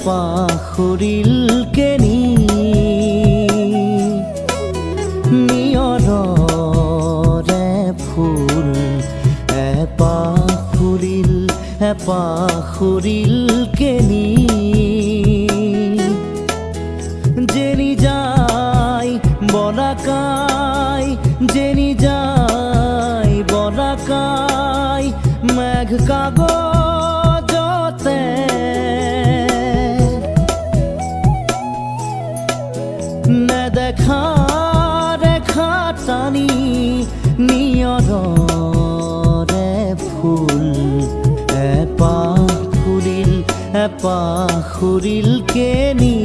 পাখৰিল কেনি নিয়ৰৰে ফুল পাখৰিল কেনি যেনি যায় বলাকাই যেনি যায় বলাকাই মেঘ কাগজতে নেদেখা ৰেখা টানি নিয়ৰৰে ফুল পাখৰিল কেনি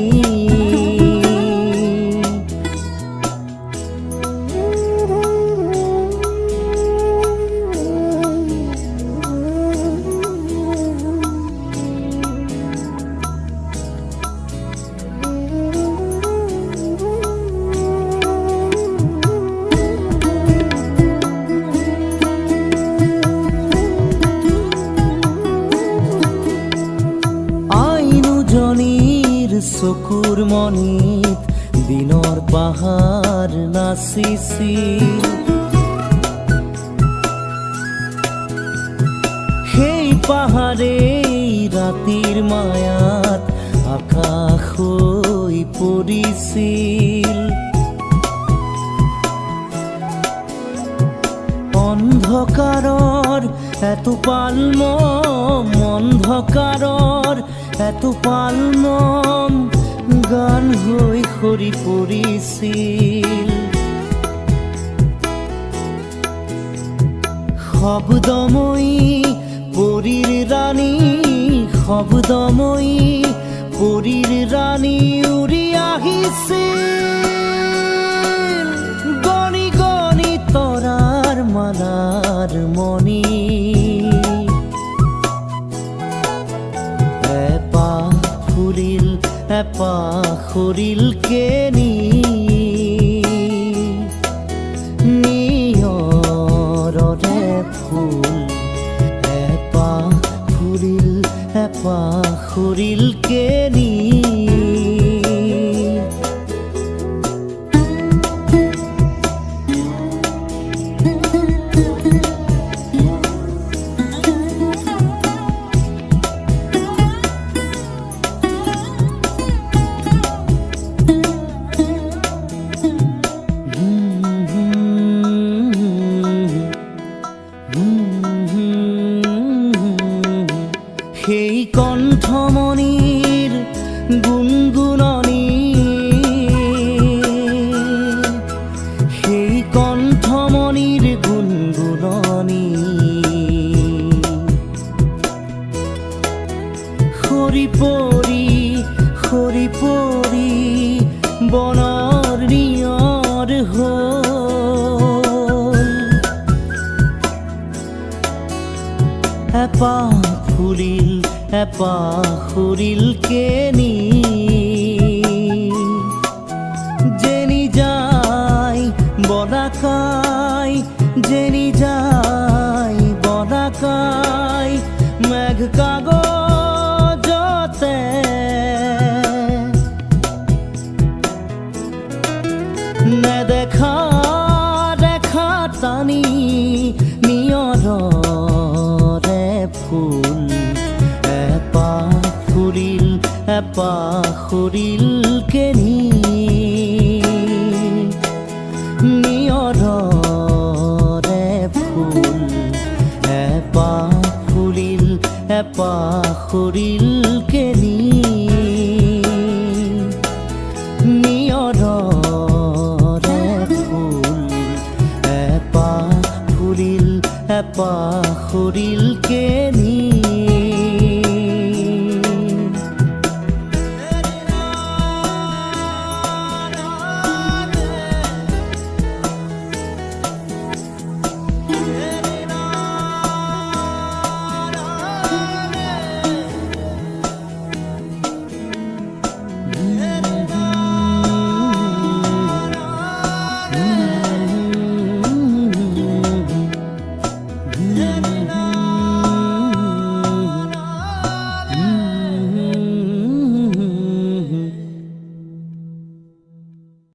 চকুৰ মনিত দিনৰ পাহাৰ নাচিছিল সেই পাহাৰেই ৰাতিৰ মায়াত আকাশ হৈ পৰিছিল অন্ধকাৰৰ এটোপাল মম অন্ধকাৰৰ এটোপাল মম গান হৈ সৰি পৰিছিল শব্দময়ী পৰীৰ ৰাণী শব্দময়ী পৰীৰ ৰাণী উৰি আহিছিল গণি গণি তৰাৰ মালাৰ মণি পাখৰিল কেনি নিয়ৰৰে ফুল পাখৰিল কেনি সেই কণ্ঠমণিৰ গুণগুণনি সেই কণ্ঠমণিৰ গুণগুণনি সৰি পৰি বনৰ নিয়ৰ হ'ল পাখৰিল কেনি যেনি যায় বলাকাই যেনি যায় বলাকাই মেঘ কাগজতে নেদেখা ৰেখা টানি নিয়ৰৰে ফুল পাখৰিল কেনি নিয়ৰৰে ফুল পাখৰিল কেনি